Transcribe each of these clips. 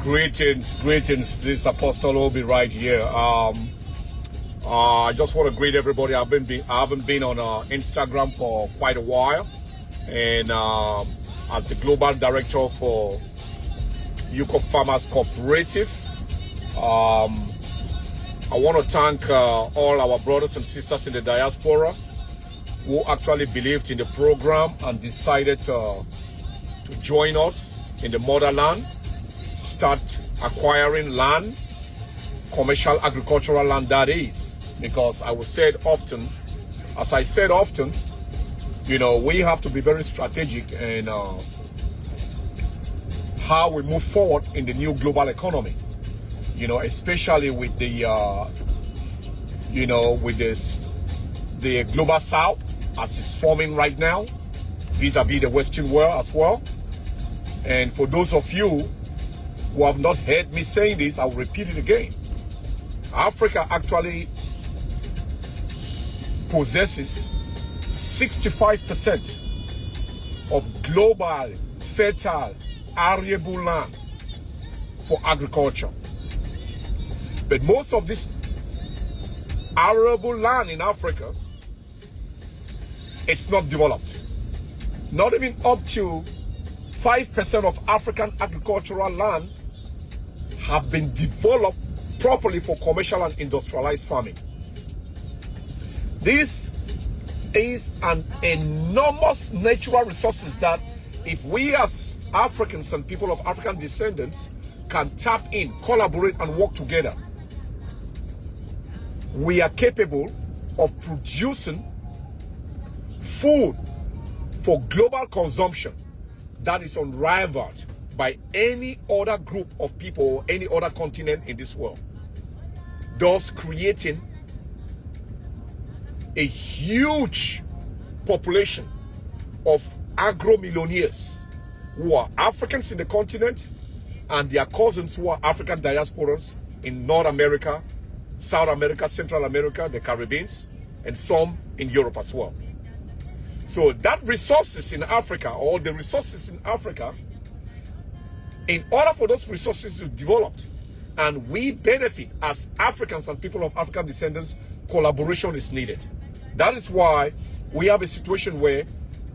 Greetings. This is Apostle Obi right here. I just want to greet everybody. I haven't been on Instagram for quite a while, and as the global director for UCOP Farmers Cooperative, I want to thank all our brothers and sisters in the diaspora who actually believed in the program and decided to join us in the motherland, start acquiring land, commercial agricultural land that is. Because as I said often, you know, we have to be very strategic in how we move forward in the new global economy. You know, especially with the, the global South as it's forming right now, vis-a-vis the Western world as well. And for those of you who have not heard me saying this, I'll repeat it again. Africa actually possesses 65% of global fertile arable land for agriculture. But most of this arable land in Africa, it's not developed. Not even up to 5% of African agricultural land have been developed properly for commercial and industrialized farming. This is an enormous natural resources that if we as Africans and people of African descendants can tap in, collaborate and work together, we are capable of producing food for global consumption that is unrivaled by any other group of people or any other continent in this world, thus creating a huge population of agro-millionaires who are Africans in the continent and their cousins who are African diasporas in North America, South America, Central America, the Caribbean, and some in Europe as well. So that resources in Africa, or the resources in Africa, in order for those resources to develop and we benefit as Africans and people of African descendants, collaboration is needed. That is why we have a situation where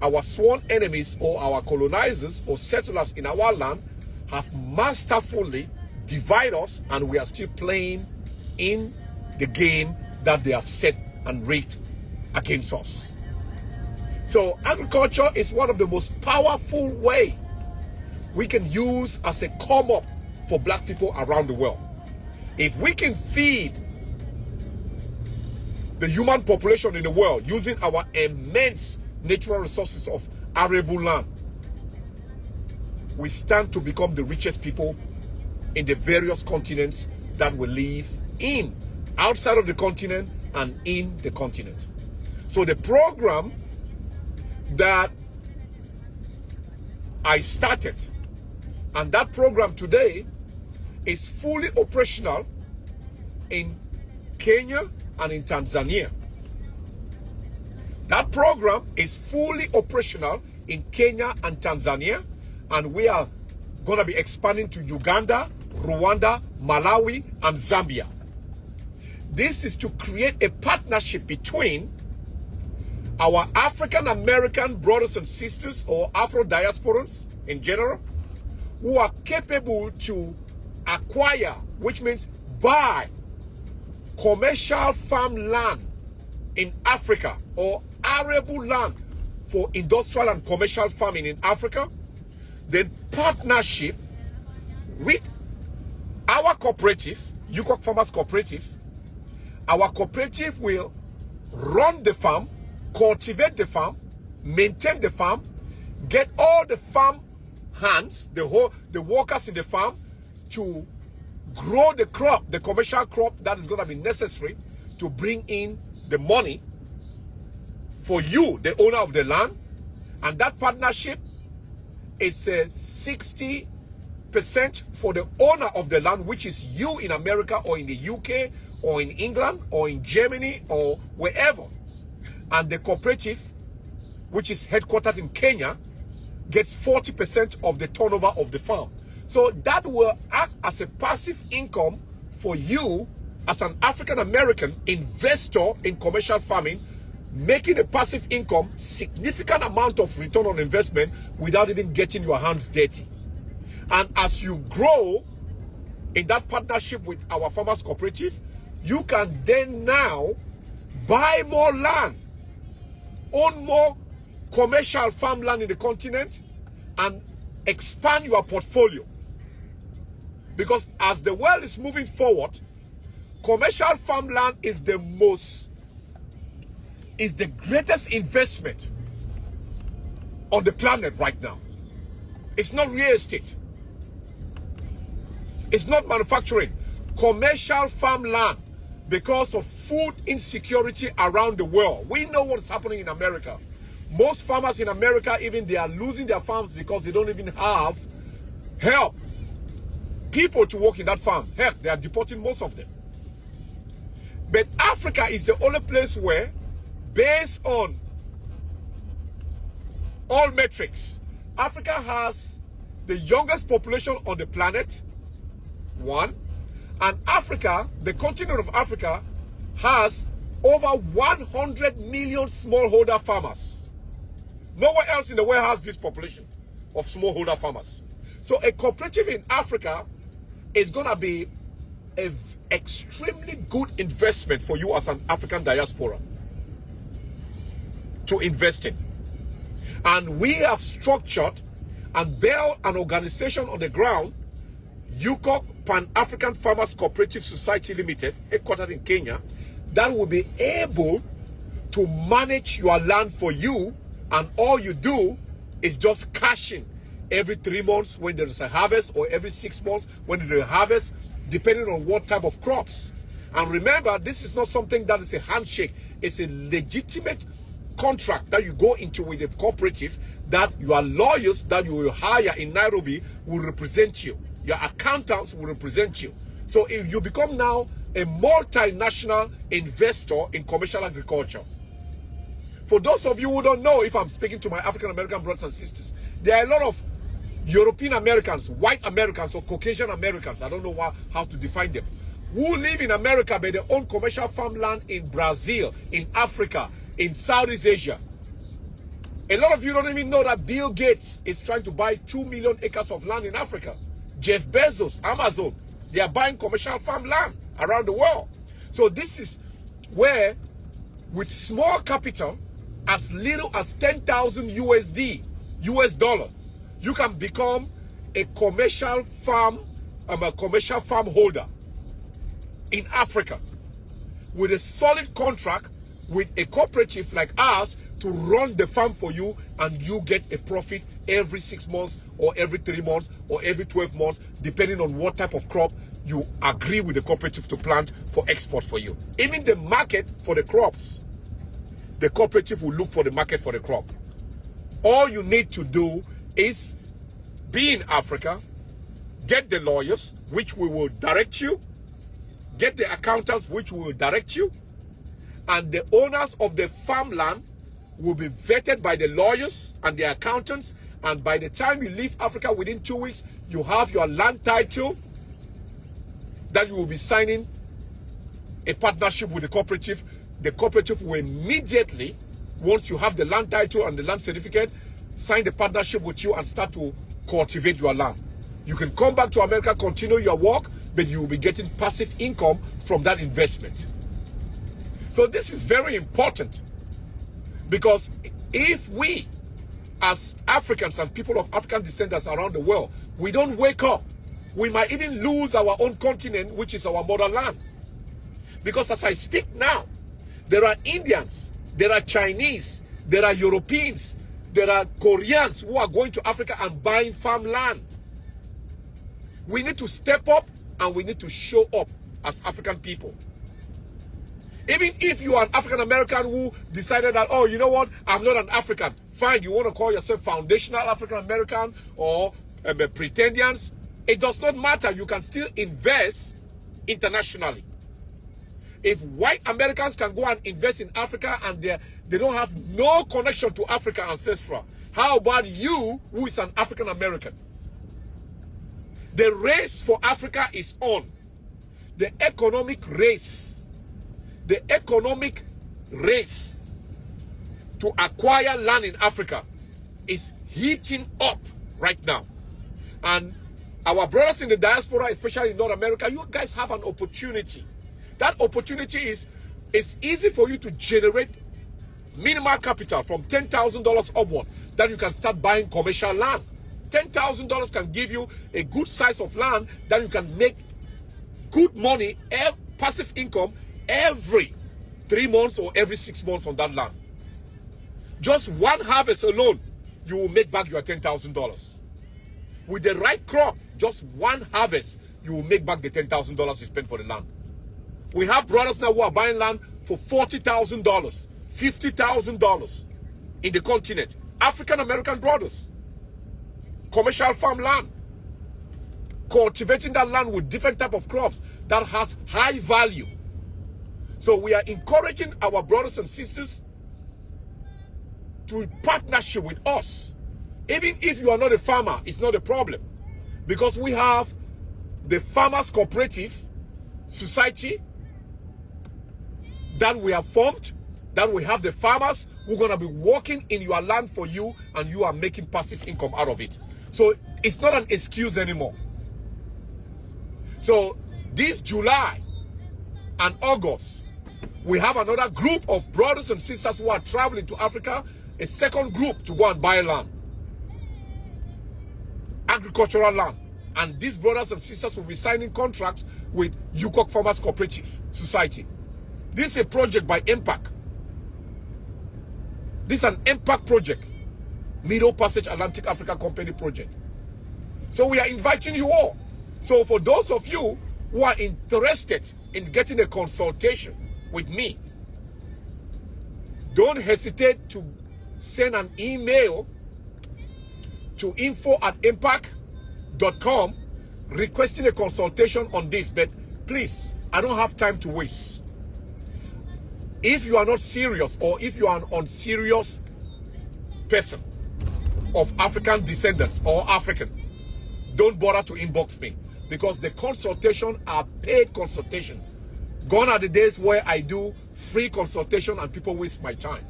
our sworn enemies or our colonizers or settlers in our land have masterfully divided us, and we are still playing in the game that they have set and rigged against us. So agriculture is one of the most powerful ways we can use as a come up for black people around the world. If we can feed the human population in the world using our immense natural resources of arable land, we stand to become the richest people in the various continents that we live in, outside of the continent and in the continent. So the program that I started, and that program today is fully operational in Kenya and in Tanzania. That program is fully operational in Kenya and Tanzania, and we are going to be expanding to Uganda, Rwanda, Malawi, and Zambia. This is to create a partnership between our African American brothers and sisters, or Afro diasporans in general, who are capable to acquire, which means buy, commercial farmland in Africa, or arable land for industrial and commercial farming in Africa, then partnership with our cooperative, UCOP Farmers Cooperative. Our cooperative will run the farm, cultivate the farm, maintain the farm, get all the farm hands, the workers in the farm, to grow the crop, the commercial crop that is going to be necessary to bring in the money for you, the owner of the land. And that partnership is a 60% for the owner of the land, which is you in America or in the UK or in England or in Germany or wherever. And the cooperative, which is headquartered in Kenya, gets 40% of the turnover of the farm. So that will act as a passive income for you as an African American investor in commercial farming, making a passive income, significant amount of return on investment without even getting your hands dirty. And as you grow in that partnership with our farmers cooperative, you can then now buy more land, own more commercial farmland in the continent, and expand your portfolio. Because as the world is moving forward, commercial farmland is the greatest investment on the planet right now. It's not real estate. It's not manufacturing. Commercial farmland, because of food insecurity around the world. We know what's happening in America. Most farmers in America, even they are losing their farms because they don't even have help. People to work in that farm. Heck, they are deporting most of them. But Africa is the only place where, based on all metrics, Africa has the youngest population on the planet, one. And Africa, the continent of Africa, has over 100 million smallholder farmers. Nowhere else in the world has this population of smallholder farmers. So a cooperative in Africa is going to be an extremely good investment for you as an African diaspora to invest in. And we have structured and built an organization on the ground, UCOC Pan-African Farmers Cooperative Society Limited, headquartered in Kenya, that will be able to manage your land for you, and all you do is just cash in every 3 months when there is a harvest, or every 6 months when there is a harvest, depending on what type of crops. And remember, this is not something that is a handshake. It's a legitimate contract that you go into with a cooperative, that your lawyers that you will hire in Nairobi will represent you. Your accountants will represent you. So if you become now a multinational investor in commercial agriculture. For those of you who don't know, if I'm speaking to my African American brothers and sisters, there are a lot of European Americans, white Americans, or Caucasian Americans, I don't know how to define them, who live in America but they own commercial farmland in Brazil, in Africa, in Southeast Asia. A lot of you don't even know that Bill Gates is trying to buy 2 million acres of land in Africa. Jeff Bezos, Amazon, they are buying commercial farmland around the world. So this is where, with small capital, as little as 10,000 US dollar, you can become a commercial farm holder in Africa with a solid contract with a cooperative like us to run the farm for you, and you get a profit every 6 months, or every 3 months, or every 12 months, depending on what type of crop you agree with the cooperative to plant for export for you. Even the market for the crops, the cooperative will look for the market for the crop. All you need to do is be in Africa, get the lawyers, which we will direct you, get the accountants, which we will direct you, and the owners of the farmland will be vetted by the lawyers and the accountants, and by the time you leave Africa within 2 weeks, you have your land title that you will be signing a partnership with the cooperative. The cooperative will immediately, once you have the land title and the land certificate, sign the partnership with you and start to cultivate your land. You can come back to America, continue your work, but you will be getting passive income from that investment. So this is very important, because if we, as Africans and people of African descendants around the world, we don't wake up, we might even lose our own continent, which is our motherland. Because as I speak now, there are Indians, there are Chinese, there are Europeans, there are Koreans who are going to Africa and buying farmland. We need to step up, and we need to show up as African people. Even if you are an African American who decided that, oh, you know what, I'm not an African. Fine, you want to call yourself foundational African American or pretendians. It does not matter. You can still invest internationally. If white Americans can go and invest in Africa and they don't have no connection to Africa ancestral, how about you, who is an African American? The race for Africa is on. The economic race. The economic race to acquire land in Africa is heating up right now. And our brothers in the diaspora, especially in North America, you guys have an opportunity. That opportunity is, it's easy for you to generate minimal capital from $10,000 upward that you can start buying commercial land. $10,000 can give you a good size of land that you can make good money, passive income every 3 months or every 6 months on that land. Just one harvest alone, you will make back your $10,000. With the right crop, just one harvest, you will make back the $10,000 you spent for the land. We have brothers now who are buying land for $40,000, $50,000 in the continent. African American brothers. Commercial farmland. Cultivating that land with different type of crops that has high value. So we are encouraging our brothers and sisters to partnership with us. Even if you are not a farmer, it's not a problem. Because we have the Farmers Cooperative Society that we have formed, that we have the farmers who are going to be working in your land for you, and you are making passive income out of it. So it's not an excuse anymore. So this July and August, we have another group of brothers and sisters who are traveling to Africa, a second group to go and buy land. Agricultural land. And these brothers and sisters will be signing contracts with Yukok Farmers Cooperative Society. This is a project by Impact. This is an Impact project. Middle Passage Atlantic Africa Company project. So we are inviting you all. So for those of you who are interested in getting a consultation with me, don't hesitate to send an email to info@impact.com requesting a consultation on this. But please, I don't have time to waste. If you are not serious, or if you are an unserious person of African descendants or African, don't bother to inbox me, because the consultation are paid consultation. Gone are the days where I do free consultation and people waste my time.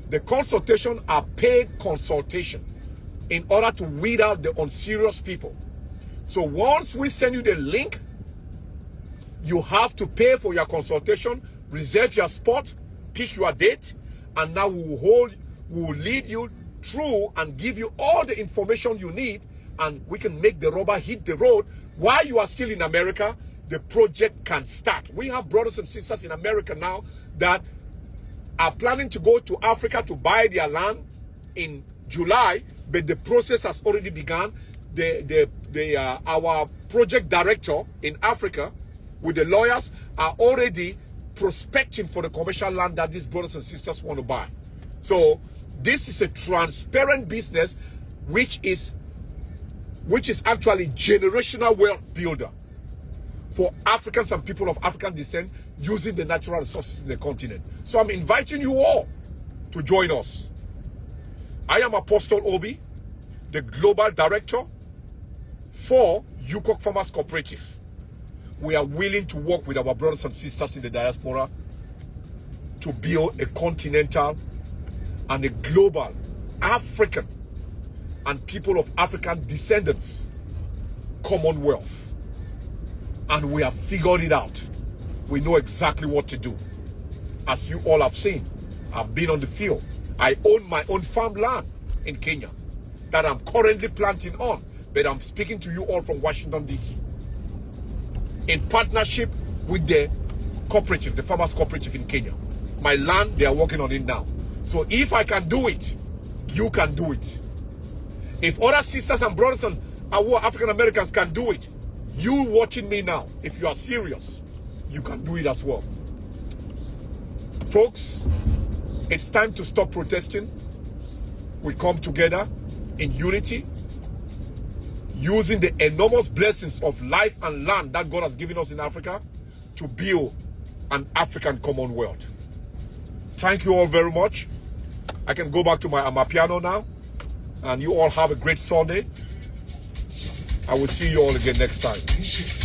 The consultation are paid consultation in order to weed out the unserious people. So once we send you the link, you have to pay for your consultation, reserve your spot, pick your date, and now we will lead you through and give you all the information you need, and we can make the rubber hit the road. While you are still in America, the project can start. We have brothers and sisters in America now that are planning to go to Africa to buy their land in July, but the process has already begun. Our project director in Africa with the lawyers are already prospecting for the commercial land that these brothers and sisters want to buy. So this is a transparent business which is actually generational wealth builder for Africans and people of African descent using the natural resources in the continent. So I'm inviting you all to join us. I am Apostle Obi, the Global Director for Yukok Farmers Cooperative. We are willing to work with our brothers and sisters in the diaspora to build a continental and a global African and people of African descendants Commonwealth. And we have figured it out. We know exactly what to do. As you all have seen, I've been on the field. I own my own farmland in Kenya that I'm currently planting on, but I'm speaking to you all from Washington, D.C. in partnership with the cooperative, the Farmers Cooperative in Kenya. My land, they are working on it now. So if I can do it, you can do it. If other sisters and brothers and our African Americans can do it, you watching me now, if you are serious, you can do it as well. Folks, it's time to stop protesting. We come together in unity, using the enormous blessings of life and land that God has given us in Africa to build an African Commonwealth. Thank you all very much. I can go back to my amapiano now, and you all have a great Sunday. I will see you all again next time.